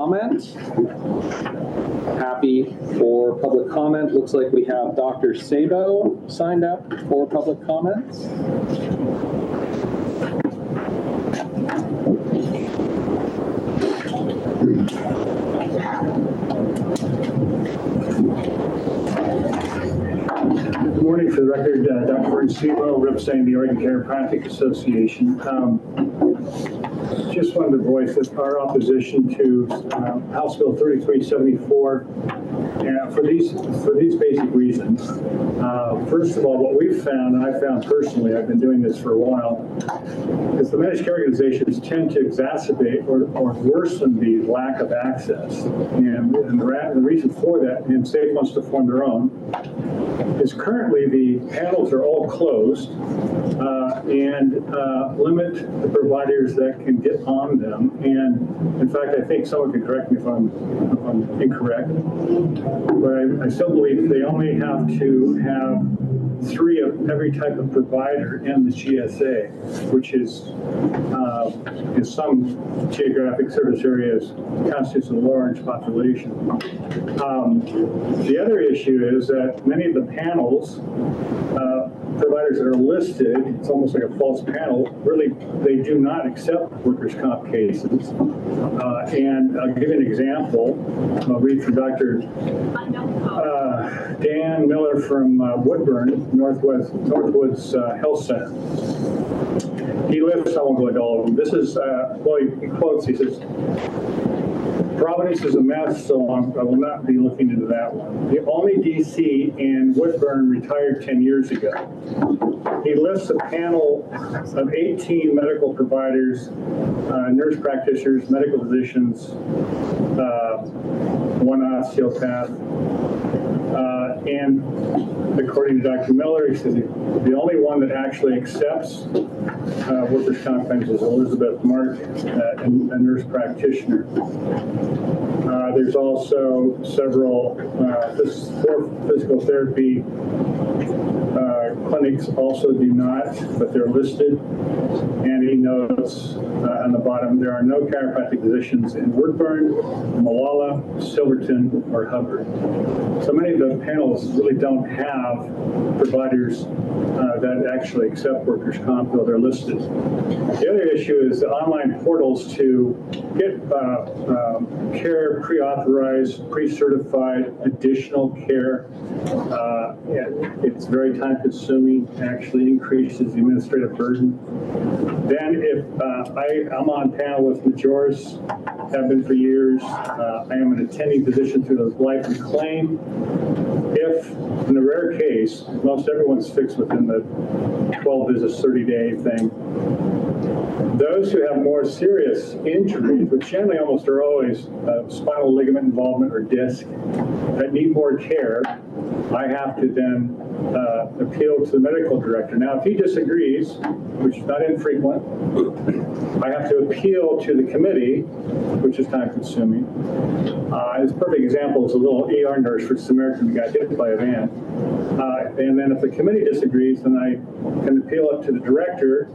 comment. Happy for public comment. Looks like we have Dr. Saboe signed up for public comments. Good morning. For the record, Dr. Vern representing the Oregon Chiropractic Association. Just wanted to voice our opposition to House Bill 3374 for these basic reasons. First of all, what we've found, and I found personally, I've been doing this for a while, is the managed care organizations tend to exacerbate or worsen the lack of access. And the reason for that, and SAIF wants to form their own, is currently the panels are all closed and limit the providers that can get on them. And in fact, I think someone can correct me if I'm incorrect, but I still believe they only have to have 3 of every type of provider in the GSA, which is in some geographic service areas constitutes a large population. The other issue is that many of the panels, providers that are listed, it's almost like a false panel, really, they do not accept workers' comp cases. And I'll give you an example. I'll read from Dr. Dan Miller from Woodburn, Northwoods Health Center. He lists, I won't go into all of them. This is, well, he quotes, he says, Providence is a mess, so I will not be looking into that one. The only DC in Woodburn retired 10 years ago. He lists a panel of 18 medical providers, nurse practitioners, medical physicians, 1 osteopath, and according to Dr. Miller, he says the only one that actually accepts workers' comp claims is Elizabeth Mark, a nurse practitioner. There's also several physical therapy clinics also do not, but they're listed. And he notes on the bottom, there are no chiropractic physicians in Woodburn, Molalla, Silverton, or Hubbard. So many of the panels really don't have providers that actually accept workers' comp, though they're listed. The other issue is the online portals to get care pre-authorized, pre-certified, additional care. It's very time-consuming, actually increases the administrative burden. Then if I'm on panel with Majoris, have been for years, I am an attending physician through the life and claim. If, in a rare case, most everyone's fixed within the 12 visits, 30-day thing, those who have more serious injuries, which generally almost are always spinal ligament involvement or disc, that need more care, I have to then appeal to the medical director. Now, if he disagrees, which is not infrequent, I have to appeal to the committee, which is time-consuming. This perfect example is a little ER nurse for Samaritan who got hit by a van. And then if the committee disagrees, then I can appeal it to the director.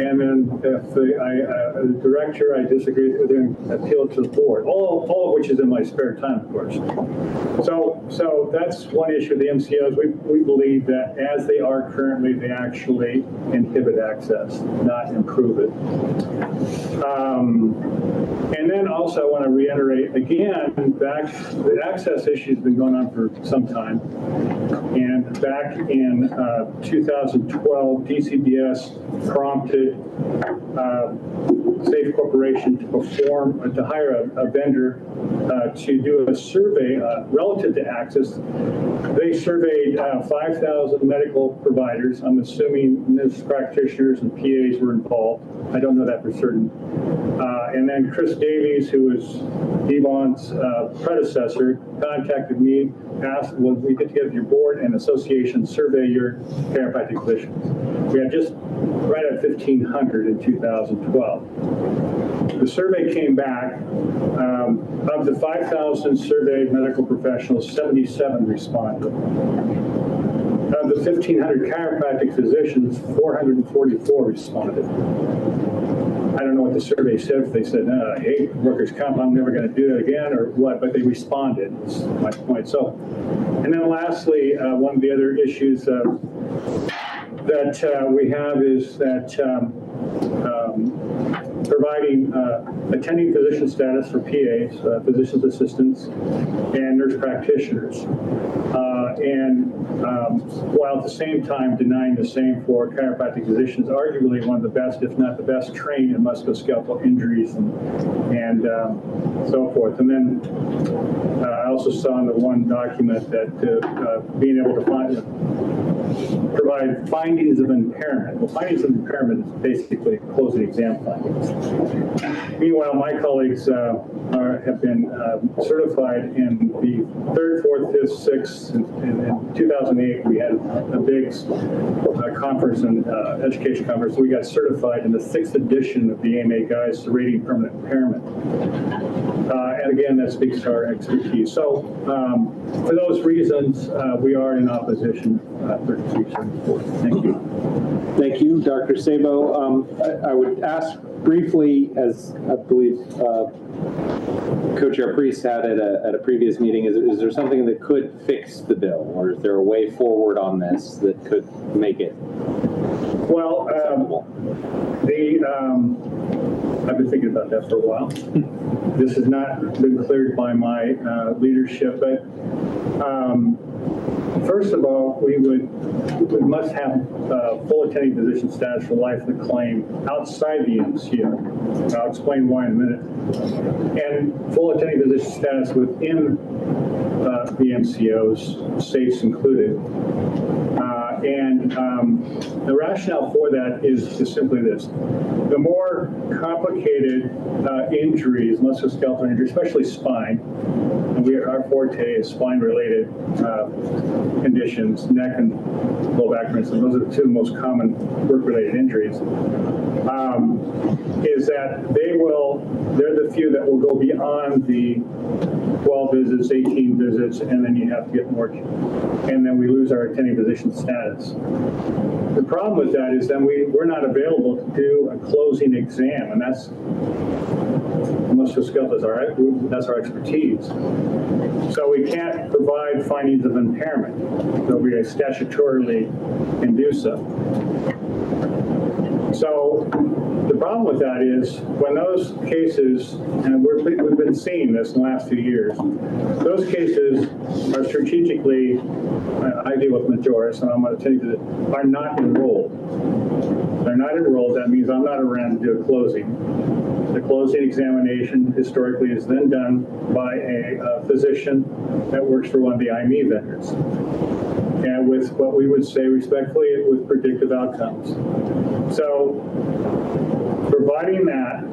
And then if the director I disagree, then appeal it to the board. All of which is in my spare time, of course. So that's one issue of the MCOs. We believe that as they are currently, they actually inhibit access, not improve it. And then also I want to reiterate again, the access issue has been going on for some time. And back in 2012, DCBS prompted SAIF Corporation to hire a vendor to do a survey relative to access. They surveyed 5,000 medical providers. I'm assuming nurse practitioners and PAs were involved. I don't know that for certain. And then Chris Davies, who was Yvonne's predecessor, contacted me, asked, well, we get together your board and association survey your chiropractic physicians. We had just right at 1,500 in 2012. The survey came back. Of the 5,000 surveyed medical professionals, 77 responded. Of the 1,500 chiropractic physicians, 444 responded. I don't don't know what the survey said, if they said, I hate workers' comp, I'm never going to do that again, or what, but they responded, is my point. So, and then lastly, one of the other issues that we have is that providing attending physician status for PAs, physician's assistants, and nurse practitioners. While at the same time denying the same for chiropractic physicians, arguably one of the best, if not the best, trained in musculoskeletal injuries and so forth. And then I also saw in the one document that being able to provide findings of impairment. Well, findings of impairment is basically closing exam findings. Meanwhile, my colleagues have been certified in the 3rd, 4th, 5th, 6th. In 2008, we had a big conference, and education conference. We got certified in the 6th edition of the AMA Guides to Rating Permanent Impairment. And again, that speaks to our expertise. So for those reasons, we are in opposition 3374. Thank you. Thank you, Dr. Saboe. I would ask briefly, as I believe Co-Chair Priest had at a previous meeting, is there something that could fix the bill, or is there a way forward on this that could make it well acceptable? I've been thinking about that for a while. This has not been cleared by my leadership, but first of all, we must have full attending physician status for life of the claim outside the MCO. I'll explain why in a minute. And full attending physician status within the MCOs, SAIFs included. The rationale for that is just simply this. The more complicated injuries, musculoskeletal injuries, especially spine, and our forte is spine-related conditions, neck and low back, for instance, those are the two most common work-related injuries, is that they're the few that will go beyond the 12 visits, 18 visits, and then you have to get more, and then we lose our attending physician status. The problem with that is then we're not available to do a closing exam, and that's musculoskeletal, that's our expertise. So we can't provide findings of impairment, though we statutorily can do so. So the problem with that is when those cases, and we've been seeing this in the last few years, those cases are strategically, I deal with majorists, and I'm going to tell you that, are not enrolled. They're not enrolled. That means I'm not around to do a closing. The closing examination historically is then done by a physician that works for one of the IME vendors. And with what we would say respectfully, with predictive outcomes. So, providing that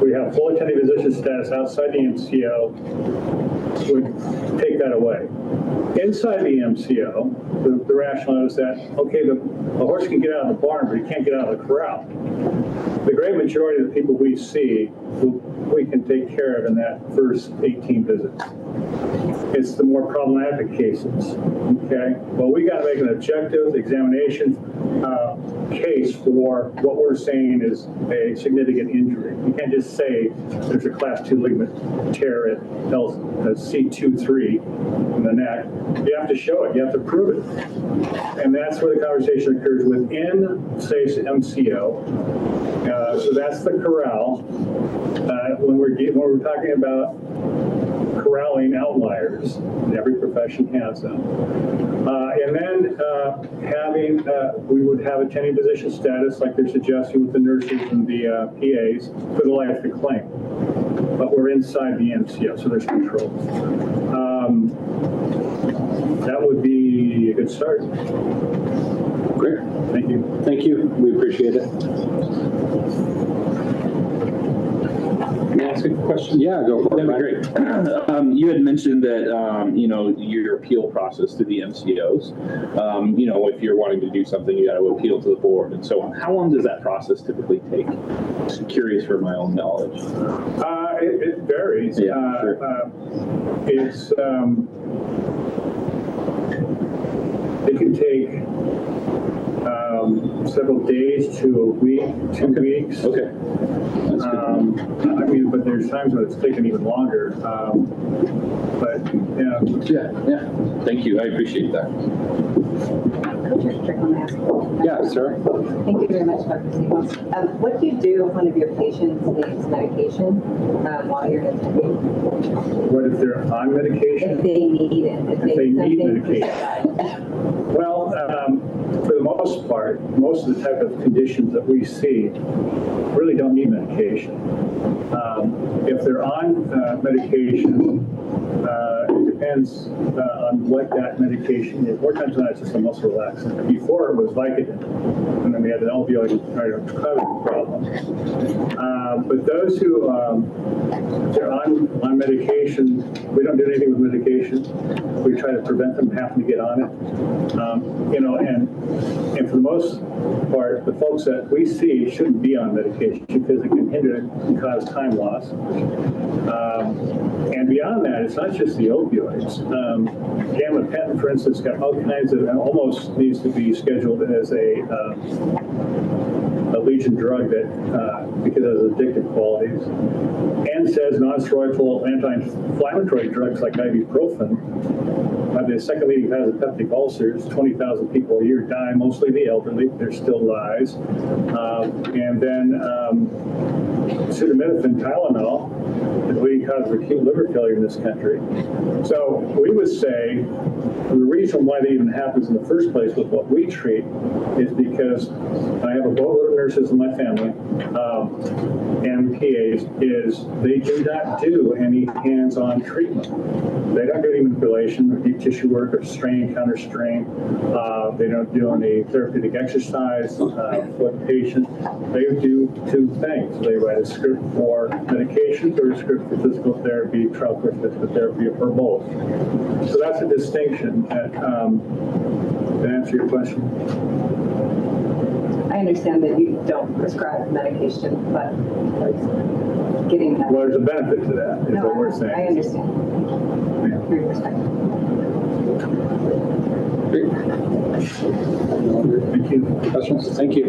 we have full attending physician status outside the MCO would take that away. Inside the MCO, the rationale is that, okay, the horse can get out of the barn, but he can't get out of the corral. The great majority of the people we see, we can take care of in that first 18 visits. It's the more problematic cases, okay? Well, we got to make an objective examination case for what we're saying is a significant injury. You can't just say there's a class 2 ligament tear at C2-3 in the neck. You have to show it. You have to prove it. And that's where the conversation occurs within, say, MCO. So that's the corral. When we're talking about corralling outliers, every profession has them. And then we would have attending physician status like they're suggesting with the nurses and the PAs for the life of the claim. But we're inside the MCO, so there's control. That would be a good start. Great. Thank you. Thank you. We appreciate it. Can I ask a question? Yeah, go for it. That'd be great. You had mentioned that, your appeal process to the MCOs, if you're wanting to do something, you got to appeal to the board and so on. How long does that process typically take? Just curious for my own knowledge. It varies. Yeah, sure. It can take several days to a week, 2 weeks. Okay. That's good. I mean, but there's times when it's taken even longer. But yeah, Yeah. Thank you. I appreciate that. Yeah, sir. Thank you very much, Dr. Saboe. What do you do if one of your patients needs medication while you're attending? what if they're on medication? If they need it, if they need something medication. prescribed. Well, for the most part, most of the type of conditions that we see really don't need medication. If they're on medication, it depends on what that medication is. More times than not, it's just a muscle relaxant. Before it was Vicodin, and then we had an opioid problem. But those who they're on medication, we don't do anything with medication. We try to prevent them having to get on it. And for the most part, the folks that we see shouldn't be on medication because it can hinder and cause time loss. And beyond that, it's not just the opioids. Gabapentin, for instance, got all kinds of, and almost needs to be scheduled as a legion drug that because it has addictive qualities. And says non-steroidal anti-inflammatory drugs like ibuprofen. The second leading cause of peptic ulcers. 20,000 people a year die, mostly the elderly. There's still lies. And then acetaminophen, Tylenol, the leading cause of acute liver failure in this country. So we would say the reason why that even happens in the first place with what we treat is because I have a boatload of nurses in my family and PAs is they do not do any hands-on treatment. They don't do any manipulation or deep tissue work or strain, counter strain. They don't do any therapeutic exercise for the patient. They do two things. They write a script for medications or a script for physical therapy, trial course physical therapy, or both. So that's a distinction that answer your question. I understand that you don't prescribe medication, but getting that. Well, there's a benefit to that, is what we're saying. I understand. Your perspective. Great. Thank you. Questions? Thank you.